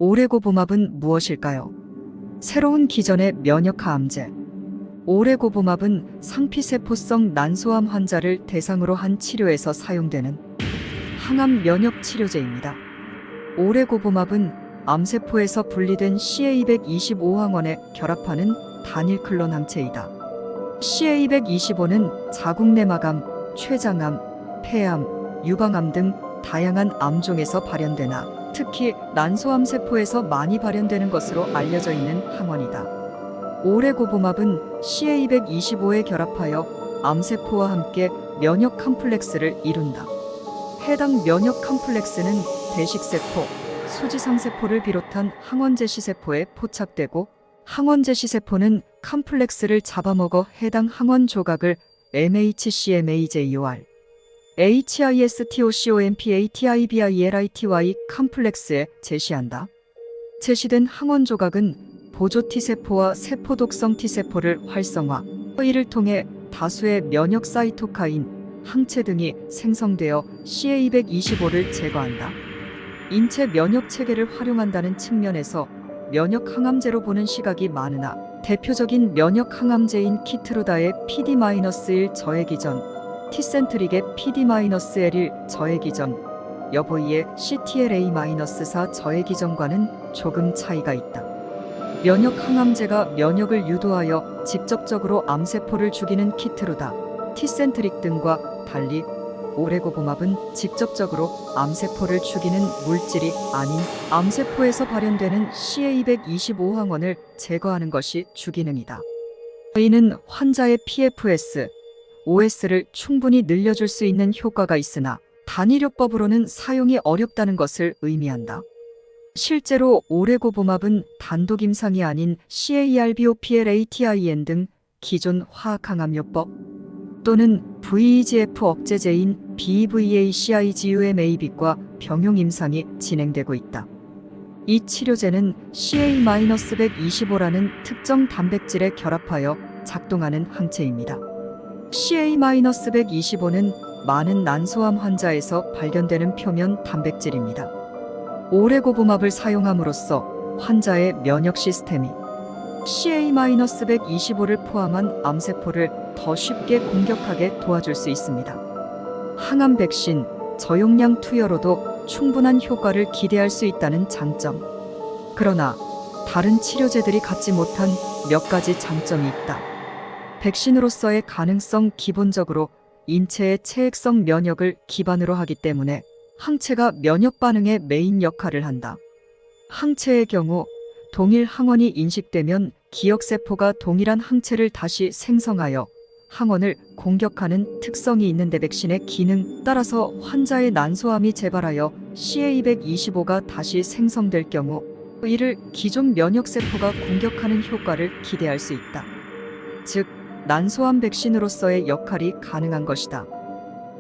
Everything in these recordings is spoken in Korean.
오레고보맙은 무엇일까요? 새로운 기전의 면역항암제. 오레고보맙은 상피세포성 난소암 환자를 대상으로 한 치료에서 사용되는 항암 면역 치료제입니다. 오레고보맙은 암세포에서 분리된 CA225항원에 결합하는 단일 클론 항체이다. CA225는 자궁내막암, 췌장암, 폐암, 유방암 등 다양한 암종에서 발현되나 특히 난소암 세포에서 많이 발현되는 것으로 알려져 있는 항원이다. 오레고보맙은 CA225에 결합하여 암세포와 함께 면역 컴플렉스를 이룬다. 해당 면역 컴플렉스는 대식세포, 수지상세포를 비롯한 항원제시세포에 포착되고 항원제시세포는 컴플렉스를 잡아먹어 해당 항원 조각을 MHCMAJOR, HISTOCOMPATIBILITY 컴플렉스에 제시한다. 제시된 항원 조각은 보조 T세포와 세포독성 T세포를 활성화, 이를 통해 다수의 면역 사이토카인, 항체 등이 생성되어 CA225를 제거한다. 인체 면역 체계를 활용한다는 측면에서 면역 항암제로 보는 시각이 많으나 대표적인 면역 항암제인 키트루다의 PD-1 저해기전, 티센트릭의 PD-L1 저해기전, 여보이의 CTLA-4 저해기전과는 조금 차이가 있다. 면역 항암제가 면역을 유도하여 직접적으로 암세포를 죽이는 키트루다, 티센트릭 등과 달리 오레고보맙은 직접적으로 암세포를 죽이는 물질이 아닌 암세포에서 발현되는 CA225항원을 제거하는 것이 주기능이다. 이는 환자의 PFS, OS를 충분히 늘려줄 수 있는 효과가 있으나 단일요법으로는 사용이 어렵다는 것을 의미한다. 실제로 오레고보맙은 단독 임상이 아닌 CARBOPLATIN 등 기존 화학항암요법 또는 VEGF 억제제인 BEVACIGUMAB과 병용 임상이 진행되고 있다. 이 치료제는 CA-125라는 특정 단백질에 결합하여 작동하는 항체입니다. CA-125는 많은 난소암 환자에서 발견되는 표면 단백질입니다. 오레고보맙을 사용함으로써 환자의 면역 시스템이 CA-125를 포함한 암세포를 더 쉽게 공격하게 도와줄 수 있습니다. 항암 백신, 저용량 투여로도 충분한 효과를 기대할 수 있다는 장점. 그러나 다른 치료제들이 갖지 못한 몇 가지 장점이 있다. 백신으로서의 가능성 기본적으로 인체의 체액성 면역을 기반으로 하기 때문에 항체가 면역 반응의 메인 역할을 한다. 항체의 경우 동일 항원이 인식되면 기억세포가 동일한 항체를 다시 생성하여 항원을 공격하는 특성이 있는데 백신의 기능 따라서 환자의 난소암이 재발하여 CA225가 다시 생성될 경우 이를 기존 면역세포가 공격하는 효과를 기대할 수 있다. 즉, 난소암 백신으로서의 역할이 가능한 것이다.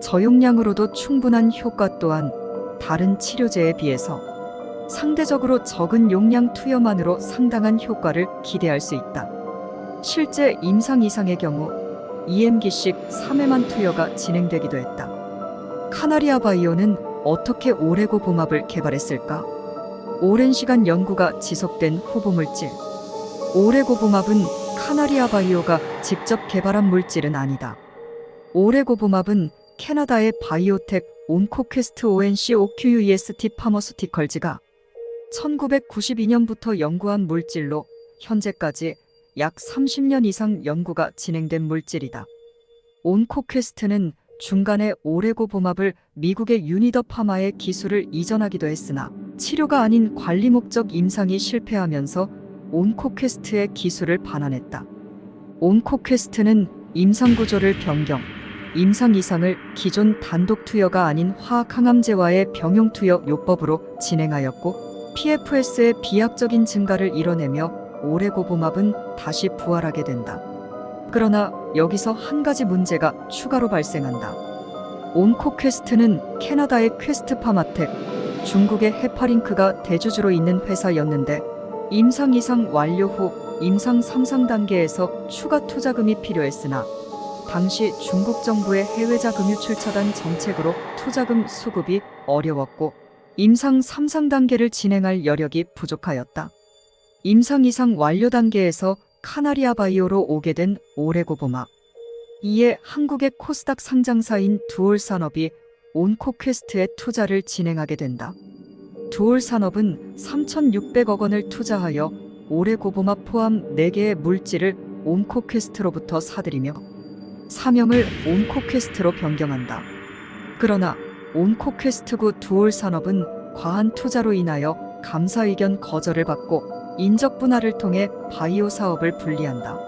저용량으로도 충분한 효과 또한 다른 치료제에 비해서 상대적으로 적은 용량 투여만으로 상당한 효과를 기대할 수 있다. 실제 임상 이상의 경우 EM기식 3회만 투여가 진행되기도 했다. 카나리아 바이오는 어떻게 오레고보맙을 개발했을까? 오랜 시간 연구가 지속된 후보물질. 오레고보맙은 카나리아 바이오가 직접 개발한 물질은 아니다. 오레고보맙은 캐나다의 바이오텍 온코퀘스트 ONC-OQUEST 파머스티컬즈가 1992년부터 연구한 물질로 현재까지 약 30년 이상 연구가 진행된 물질이다. 온코퀘스트는 중간에 오레고보맙을 미국의 유니더 파마에 기술을 이전하기도 했으나 치료가 아닌 관리 목적 임상이 실패하면서 온코퀘스트의 기술을 반환했다. 온코퀘스트는 임상 구조를 변경, 임상 이상을 기존 단독 투여가 아닌 화학항암제와의 병용 투여 요법으로 진행하였고 PFS의 비약적인 증가를 이뤄내며 오레고보맙은 다시 부활하게 된다. 그러나 여기서 한 가지 문제가 추가로 발생한다. 온코퀘스트는 캐나다의 퀘스트 파마텍, 중국의 헤파링크가 대주주로 있는 회사였는데 임상 이상 완료 후 임상 3상 단계에서 추가 투자금이 필요했으나 당시 중국 정부의 해외자 금유 출처단 정책으로 투자금 수급이 어려웠고 임상 3상 단계를 진행할 여력이 부족하였다. 임상 2상 완료 단계에서 카나리아 바이오로 오게 된 오레고보맙. 이에 한국의 코스닥 상장사인 두올산업이 온코퀘스트에 투자를 진행하게 된다. 두올산업은 3,600억 원을 투자하여 오레고보맙 포함 4개의 물질을 온코퀘스트로부터 사들이며 사명을 온코퀘스트로 변경한다. 그러나 온코퀘스트구 두올산업은 과한 투자로 인하여 감사 의견 거절을 받고 인적 분할을 통해 바이오 사업을 분리한다.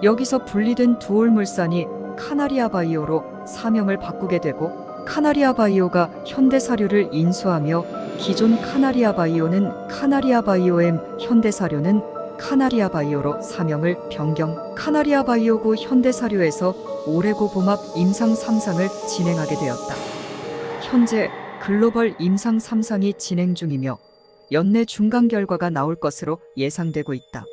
여기서 분리된 두올물산이 카나리아 바이오로 사명을 바꾸게 되고 카나리아 바이오가 현대사료를 인수하며 기존 카나리아 바이오는 카나리아 바이오엠, 현대사료는 카나리아 바이오로 사명을 변경. 카나리아 바이오구 현대사료에서 오레고보맙 임상 3상을 진행하게 되었다. 현재 글로벌 임상 3상이 진행 중이며 연내 중간 결과가 나올 것으로 예상되고 있다.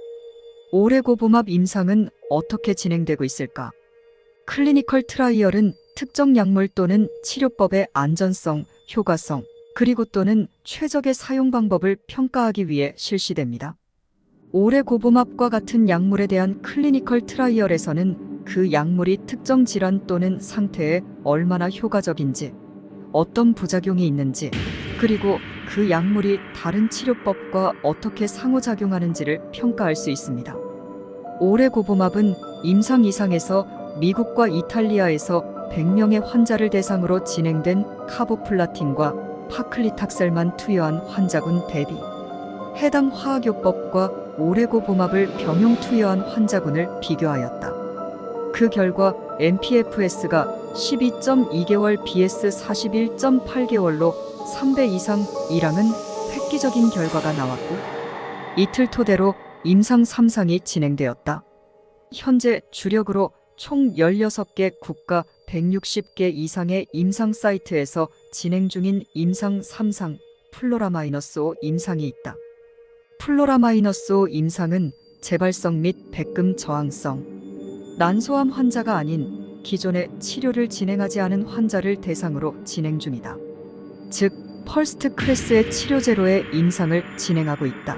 오레고보맙 임상은 어떻게 진행되고 있을까? 클리니컬 트라이얼은 특정 약물 또는 치료법의 안전성, 효과성, 그리고 또는 최적의 사용 방법을 평가하기 위해 실시됩니다. 오레고보맙과 같은 약물에 대한 클리니컬 트라이얼에서는 그 약물이 특정 질환 또는 상태에 얼마나 효과적인지, 어떤 부작용이 있는지, 그리고 그 약물이 다른 치료법과 어떻게 상호작용하는지를 평가할 수 있습니다. 오레고보맙은 임상 2상에서 미국과 이탈리아에서 100명의 환자를 대상으로 진행된 카보플라틴과 파클리탁셀만 투여한 환자군 대비 해당 화학요법과 오레고보맙을 병용 투여한 환자군을 비교하였다. 그 결과 MPFS가 12.2개월 vs 41.8개월로 3배 이상 1항은 획기적인 결과가 나왔고 이틀 토대로 임상 3상이 진행되었다. 현재 주력으로 총 16개 국가 160개 이상의 임상 사이트에서 진행 중인 임상 3상 플로라-5 임상이 있다. 플로라-5 임상은 재발성 및 백금 저항성, 난소암 환자가 아닌 기존에 치료를 진행하지 않은 환자를 대상으로 진행 중이다. 즉, 퍼스트 클래스의 치료제로의 임상을 진행하고 있다.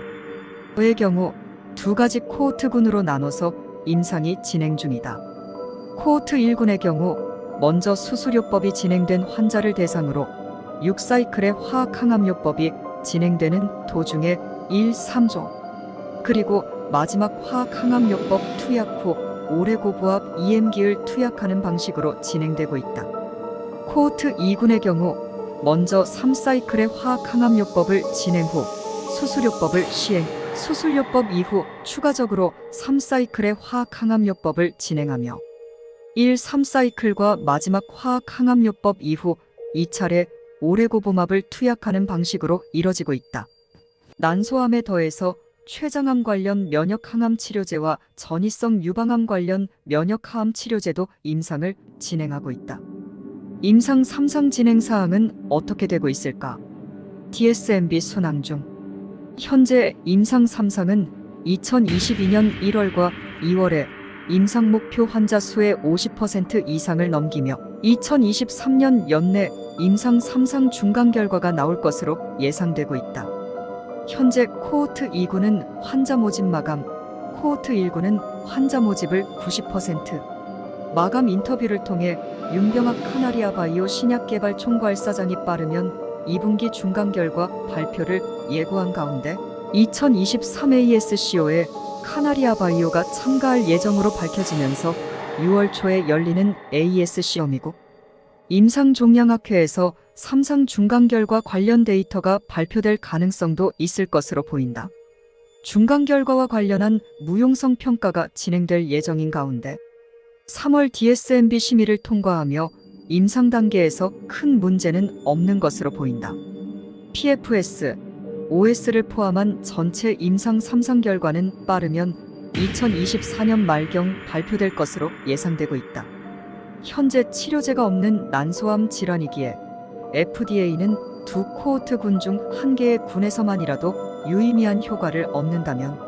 의 경우 2가지 코호트군으로 나눠서 임상이 진행 중이다. 코호트 1군의 경우 먼저 수술요법이 진행된 환자를 대상으로 6사이클의 화학항암요법이 진행되는 도중에 1, 3조 그리고 마지막 화학항암요법 투약 후 오레고보맙 EM기를 투약하는 방식으로 진행되고 있다. 코호트 2군의 경우 먼저 3사이클의 화학항암요법을 진행 후 수술요법을 시행, 수술요법 이후 추가적으로 3사이클의 화학항암요법을 진행하며 1, 3사이클과 마지막 화학항암요법 이후 2차례 오레고보맙을 투약하는 방식으로 이뤄지고 있다. 난소암에 더해서 췌장암 관련 면역항암 치료제와 전이성 유방암 관련 면역하암 치료제도 임상을 진행하고 있다. 임상 3상 진행 사항은 어떻게 되고 있을까? DSMB 순항 중. 현재 임상 3상은 2022년 1월과 2월에 임상 목표 환자 수의 50% 이상을 넘기며 2023년 연내 임상 3상 중간 결과가 나올 것으로 예상되고 있다. 현재 코호트 2구는 환자 모집 마감, 코호트 1구는 환자 모집을 90%, 마감 인터뷰를 통해 윤병학 카나리아 바이오 신약 개발 총괄사장이 빠르면 2분기 중간 결과 발표를 예고한 가운데 2023 ASCO에 카나리아 바이오가 참가할 예정으로 밝혀지면서 6월 초에 열리는 ASCO 미국 임상종양학회에서 3상 중간 결과 관련 데이터가 발표될 가능성도 있을 것으로 보인다. 중간 결과와 관련한 무용성 평가가 진행될 예정인 가운데 3월 DSMB 심의를 통과하며 임상 단계에서 큰 문제는 없는 것으로 보인다. PFS, OS를 포함한 전체 임상 3상 결과는 빠르면 2024년 말경 발표될 것으로 예상되고 있다. 현재 치료제가 없는 난소암 질환이기에 FDA는 2 코호트 군 중 1개의 군에서만이라도 유의미한 효과를 얻는다면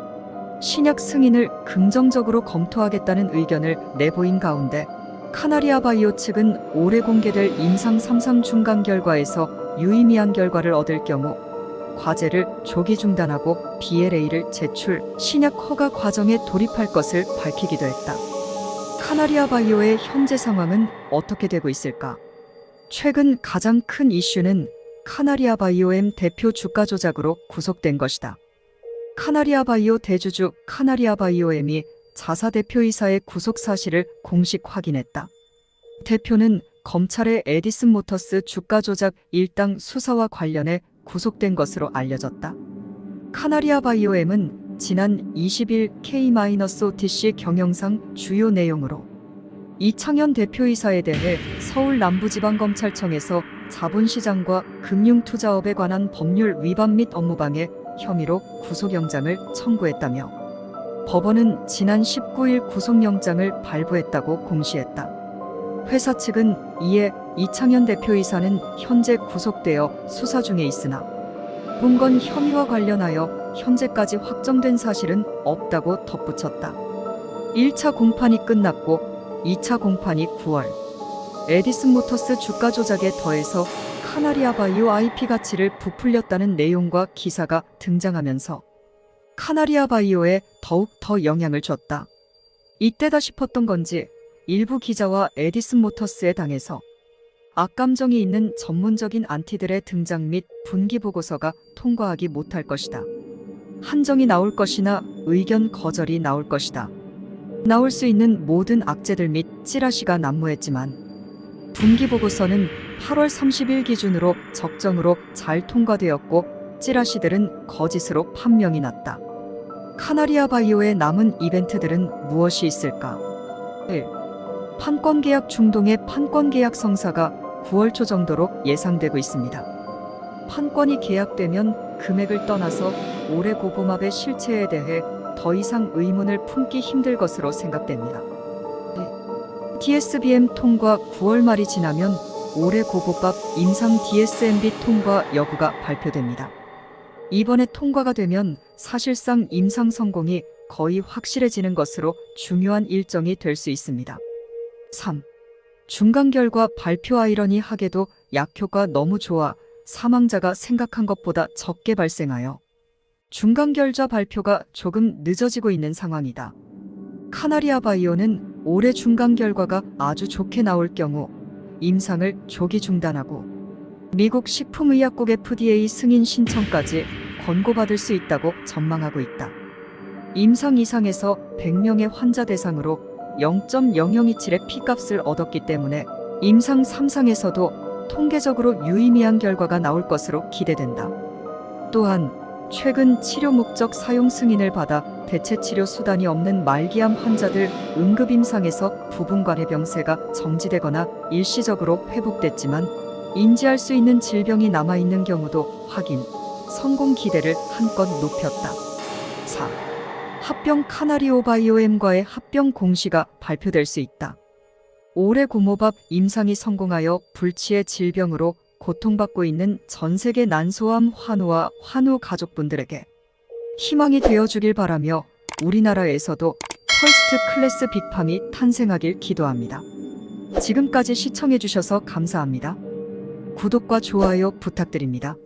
신약 승인을 긍정적으로 검토하겠다는 의견을 내보인 가운데 카나리아 바이오 측은 올해 공개될 임상 3상 중간 결과에서 유의미한 결과를 얻을 경우 과제를 조기 중단하고 BLA를 제출, 신약 허가 과정에 돌입할 것을 밝히기도 했다. 카나리아 바이오의 현재 상황은 어떻게 되고 있을까? 최근 가장 큰 이슈는 카나리아 바이오엠 대표 주가 조작으로 구속된 것이다. 카나리아 바이오 대주주 카나리아 바이오엠이 자사 대표이사의 구속 사실을 공식 확인했다. 대표는 검찰의 에디슨 모터스 주가 조작 일당 수사와 관련해 구속된 것으로 알려졌다. 카나리아 바이오엠은 지난 20일 K-OTC 경영상 주요 내용으로 이창현 대표이사에 대해 서울 남부지방검찰청에서 자본시장과 금융투자업에 관한 법률 위반 및 업무방해 혐의로 구속영장을 청구했다며 법원은 지난 19일 구속영장을 발부했다고 공시했다. 회사 측은 이에 이창현 대표이사는 현재 구속되어 수사 중에 있으나 본건 혐의와 관련하여 현재까지 확정된 사실은 없다고 덧붙였다. 1차 공판이 끝났고 2차 공판이 9월. 에디슨 모터스 주가 조작에 더해서 카나리아 바이오 IP 가치를 부풀렸다는 내용과 기사가 등장하면서 카나리아 바이오에 더욱 더 영향을 줬다. 이때다 싶었던 건지 일부 기자와 에디슨 모터스에 당해서 악감정이 있는 전문적인 안티들의 등장 및 분기 보고서가 통과하기 못할 것이다. 한정이 나올 것이나 의견 거절이 나올 것이다. 나올 수 있는 모든 악재들 및 찌라시가 난무했지만 분기 보고서는 8월 30일 기준으로 적정으로 잘 통과되었고 찌라시들은 거짓으로 판명이 났다. 카나리아 바이오의 남은 이벤트들은 무엇이 있을까? 1. 판권 계약 중동의 판권 계약 성사가 9월 초 정도로 예상되고 있습니다. 판권이 계약되면 금액을 떠나서 올해 고고맙의 실체에 대해 더 이상 의문을 품기 힘들 것으로 생각됩니다. DSBM 통과 9월 말이 지나면 올해 고고밥 임상 DSMB 통과 여부가 발표됩니다. 이번에 통과가 되면 사실상 임상 성공이 거의 확실해지는 것으로 중요한 일정이 될 수 있습니다. 3. 중간 결과 발표. 아이러니하게도 약효가 너무 좋아 사망자가 생각한 것보다 적게 발생하여 중간 결과 발표가 조금 늦어지고 있는 상황이다. 카나리아 바이오는 올해 중간 결과가 아주 좋게 나올 경우 임상을 조기 중단하고 미국 식품의약국 FDA 승인 신청까지 권고받을 수 있다고 전망하고 있다. 임상 이상에서 100명의 환자 대상으로 0.0027의 P값을 얻었기 때문에 임상 3상에서도 통계적으로 유의미한 결과가 나올 것으로 기대된다. 또한 최근 치료 목적 사용 승인을 받아 대체 치료 수단이 없는 말기암 환자들 응급임상에서 부분 관해병세가 정지되거나 일시적으로 회복됐지만 인지할 수 있는 질병이 남아있는 경우도 확인, 성공 기대를 한껏 높였다. 4. 합병 카나리오 바이오엠과의 합병 공시가 발표될 수 있다. 올해 고모밥 임상이 성공하여 불치의 질병으로 고통받고 있는 전 세계 난소암 환우와 환우 가족분들에게 희망이 되어주길 바라며 우리나라에서도 퍼스트 클래스 빅팜이 탄생하길 기도합니다. 지금까지 시청해주셔서 감사합니다. 구독과 좋아요 부탁드립니다.